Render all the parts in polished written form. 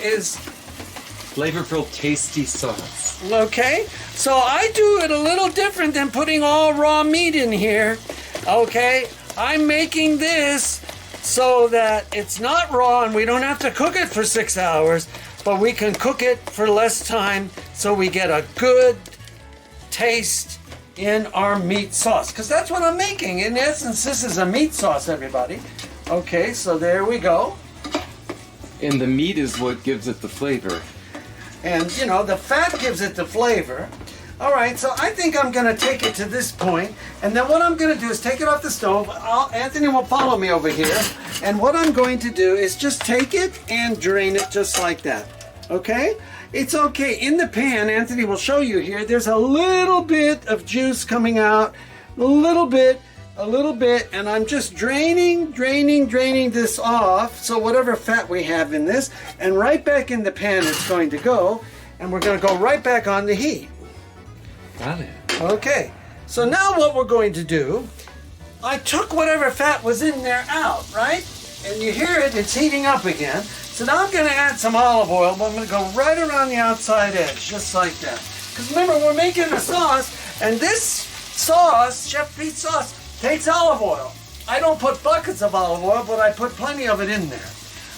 Is flavorful, tasty sauce. okay. So I do it a little different than putting all raw meat in here. Okay, I'm making this so that it's not raw and we don't have to cook it for 6 hours, but we can cook it for less time so we get a good taste in our meat sauce. Because that's what I'm making. In essence, this is a meat sauce, everybody. Okay, so there we go. And the meat is what gives it the flavor. And you know, the fat gives it the flavor. All right, so I think I'm gonna take it to this point, and then what I'm gonna do is take it off the stove. Anthony will follow me over here, and what I'm going to do is just take it and drain it just like that, okay? It's okay. In the pan, Anthony will show you here, there's a little bit of juice coming out, a little bit, and I'm just draining this off, so whatever fat we have in this, and right back in the pan it's going to go, and we're gonna go right back on the heat. Got it. Okay, so now what we're going to do, I took whatever fat was in there out, right? And you hear it, it's heating up again. So now I'm gonna add some olive oil, but I'm gonna go right around the outside edge, just like that. Because remember, we're making a sauce, and this sauce, Chef Pete's sauce, takes olive oil. I don't put buckets of olive oil, but I put plenty of it in there.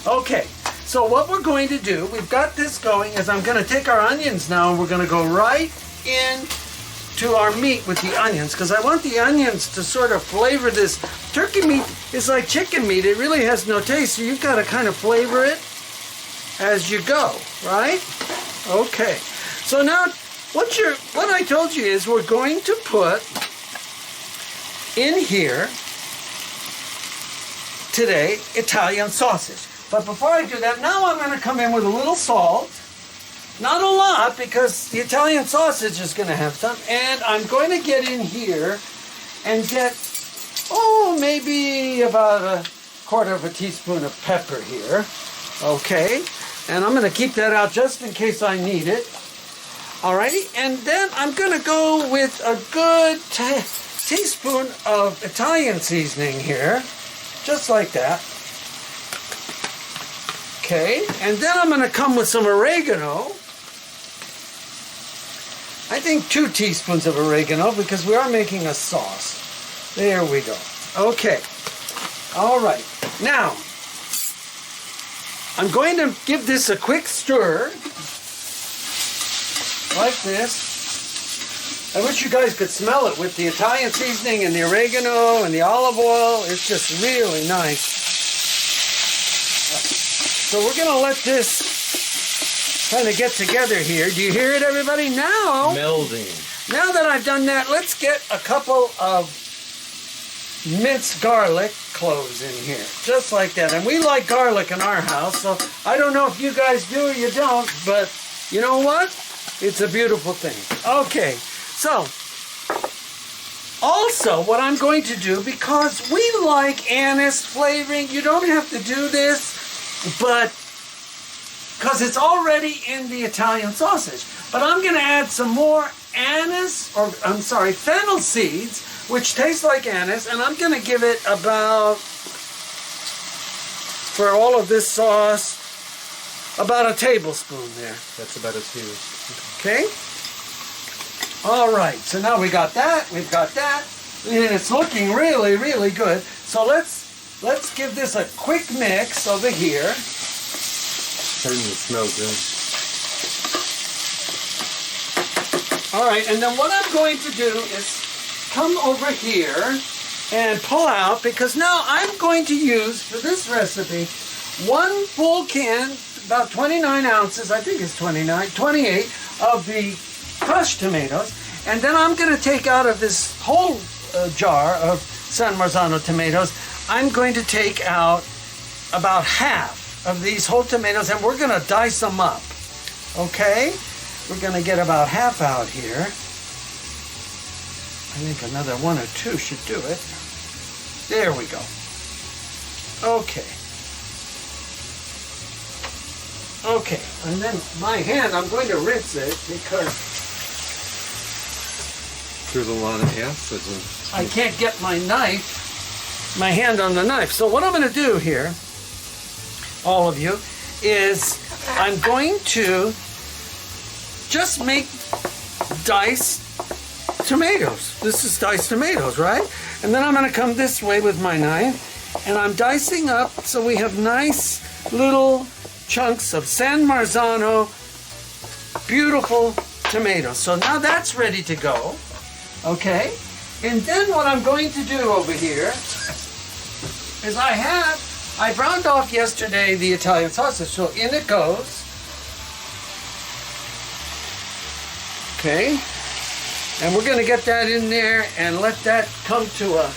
Okay, so what we're going to do, we've got this going, is I'm gonna take our onions now, and we're gonna go right in to our meat with the onions, because I want the onions to sort of flavor this. Turkey meat is like chicken meat. It really has no taste, so you've got to kind of flavor it as you go, right? Okay. So now what I told you is we're going to put in here today Italian sausage. But before I do that, now I'm going to come in with a little salt. Not a lot, because the Italian sausage is going to have some. And I'm going to get in here and get, maybe about a quarter of a teaspoon of pepper here. Okay. And I'm going to keep that out just in case I need it. Alrighty. And then I'm going to go with a good teaspoon of Italian seasoning here. Just like that. Okay. And then I'm going to come with some oregano. I think 2 teaspoons of oregano, because we are making a sauce. There we go. Okay. All right. Now, I'm going to give this a quick stir. Like this. I wish you guys could smell it with the Italian seasoning and the oregano and the olive oil. It's just really nice. So we're going to let this kind of get together here. Do you hear it, everybody? Now, Melding. Now that I've done that, let's get a couple of minced garlic cloves in here, just like that. And we like garlic in our house, so I don't know if you guys do or you don't, but you know what? It's a beautiful thing. Okay, so also what I'm going to do, because we like anise flavoring, you don't have to do this, but because it's already in the Italian sausage. But I'm going to add some more fennel seeds, which taste like anise, and I'm going to give it about, for all of this sauce, about a tablespoon there. That's about a 2. Okay? All right, so now we got that, we've got that, and it's looking really, really good. So let's give this a quick mix over here. Starting to smell good. All right, and then what I'm going to do is come over here and pull out, because now I'm going to use, for this recipe, 1 full can, about 29 ounces, I think it's 28, of the crushed tomatoes. And then I'm going to take out of this whole jar of San Marzano tomatoes, I'm going to take out about half of these whole tomatoes, and we're going to dice them up. Okay? We're going to get about half out here. I think another 1 or 2 should do it. There we go. Okay. Okay, and then my hand, I'm going to rinse it because There's a lot of acid. I can't get my hand on the knife. So what I'm going to do here, all of you, is I'm going to just make diced tomatoes. This is diced tomatoes, right? And then I'm going to come this way with my knife, and I'm dicing up so we have nice little chunks of San Marzano, beautiful tomatoes. So now that's ready to go, okay? And then what I'm going to do over here is I browned off yesterday the Italian sausage, so in it goes. Okay, and we're gonna get that in there and let that come to a